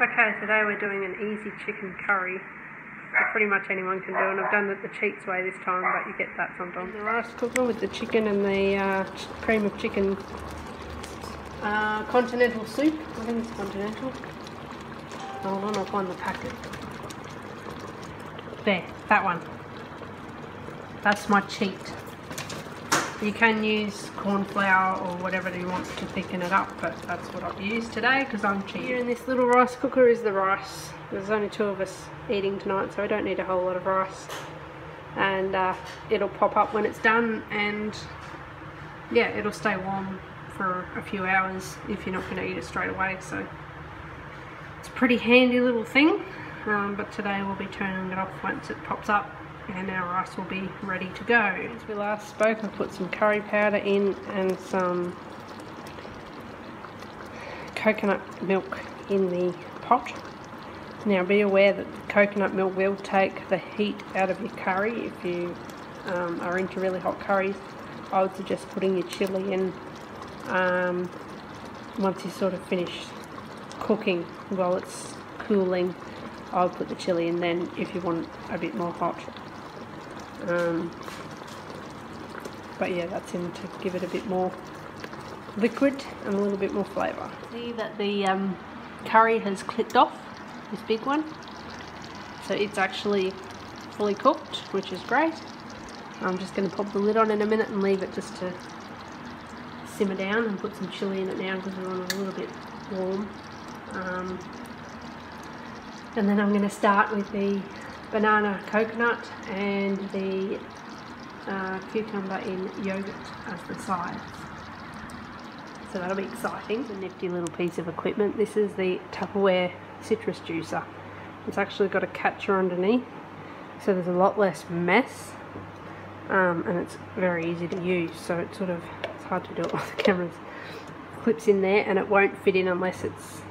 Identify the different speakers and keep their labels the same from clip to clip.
Speaker 1: Okay, today we're doing an easy chicken curry that pretty much anyone can do, and I've done it the cheats way this time, but you get that sometimes. The rice cooker with the chicken and the cream of chicken continental soup. I think it's continental. Hold on, I'll find the packet. There, that one. That's my cheat. You can use corn flour or whatever you want to thicken it up, but that's what I've used today because I'm cheap. Here in this little rice cooker is the rice. There's only 2 of us eating tonight, so I don't need a whole lot of rice. And it'll pop up when it's done, and yeah, it'll stay warm for a few hours if you're not going to eat it straight away. So it's a pretty handy little thing, but today we'll be turning it off once it pops up, and our rice will be ready to go. As we last spoke, I put some curry powder in and some coconut milk in the pot. Now be aware that the coconut milk will take the heat out of your curry. If you are into really hot curries, I would suggest putting your chilli in once you sort of finish cooking. While it's cooling, I would put the chilli in then if you want it a bit more hot. But yeah, that's in to give it a bit more liquid and a little bit more flavour. See that the curry has clicked off, this big one, so it's actually fully cooked, which is great. I'm just going to pop the lid on in a minute and leave it just to simmer down, and put some chilli in it now because we want it a little bit warm. And then I'm going to start with the banana coconut and the cucumber in yogurt as the sides. So that'll be exciting. It's a nifty little piece of equipment. This is the Tupperware citrus juicer. It's actually got a catcher underneath, so there's a lot less mess, and it's very easy to use. So it's hard to do it while the camera's clips in there, and it won't fit in unless it's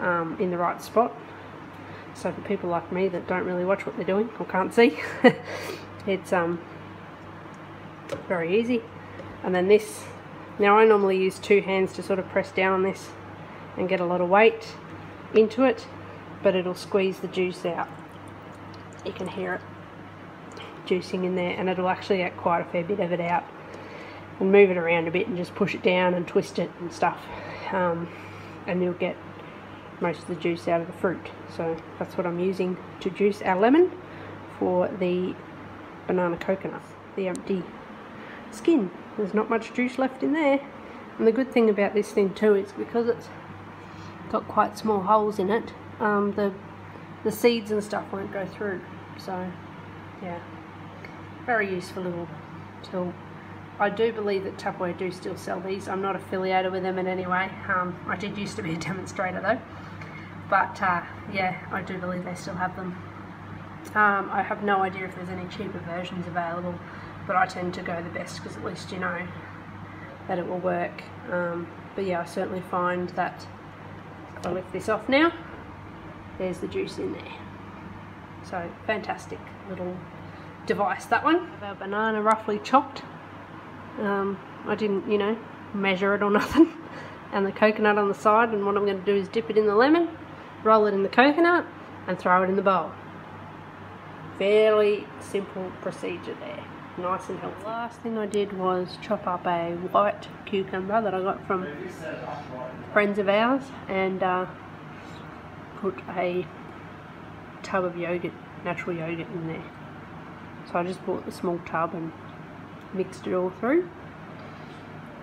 Speaker 1: in the right spot. So for people like me that don't really watch what they're doing or can't see, it's very easy. And then this, now I normally use 2 hands to sort of press down on this and get a lot of weight into it, but it'll squeeze the juice out. You can hear it juicing in there, and it'll actually get quite a fair bit of it out. And move it around a bit and just push it down and twist it and stuff, and you'll get most of the juice out of the fruit. So that's what I'm using to juice our lemon for the banana coconut. The empty skin, there's not much juice left in there. And the good thing about this thing too is because it's got quite small holes in it, the seeds and stuff won't go through. So yeah, very useful little tool. I do believe that Tupperware do still sell these. I'm not affiliated with them in any way. I did used to be a demonstrator though. But yeah, I do believe they still have them. I have no idea if there's any cheaper versions available, but I tend to go the best because at least you know that it will work. But yeah, I certainly find that if I lift this off now, there's the juice in there. So fantastic little device, that one. I have our banana roughly chopped. I didn't, measure it or nothing. And the coconut on the side, and what I'm going to do is dip it in the lemon, roll it in the coconut, and throw it in the bowl. Fairly simple procedure there. Nice and healthy. The last thing I did was chop up a white cucumber that I got from friends of ours, and put a tub of yogurt, natural yogurt in there. So I just bought the small tub and mixed it all through,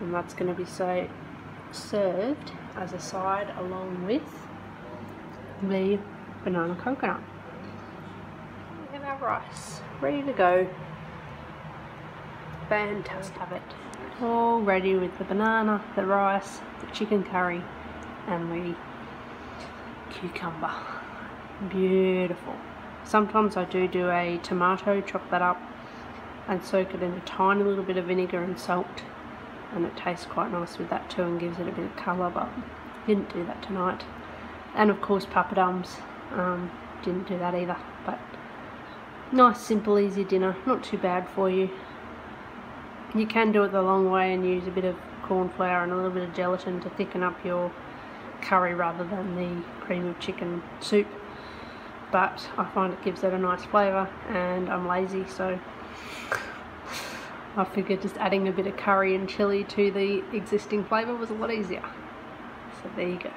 Speaker 1: and that's going to be served as a side along with the banana coconut. We have our rice ready to go. Fantastic. Have it all ready with the banana, the rice, the chicken curry and the cucumber. Beautiful. Sometimes I do a tomato, chop that up and soak it in a tiny little bit of vinegar and salt, and it tastes quite nice with that too and gives it a bit of colour, but didn't do that tonight. And of course papadums, didn't do that either, but nice simple easy dinner, not too bad for you. You can do it the long way and use a bit of corn flour and a little bit of gelatin to thicken up your curry rather than the cream of chicken soup, but I find it gives it a nice flavour, and I'm lazy, so I figured just adding a bit of curry and chilli to the existing flavour was a lot easier. So there you go.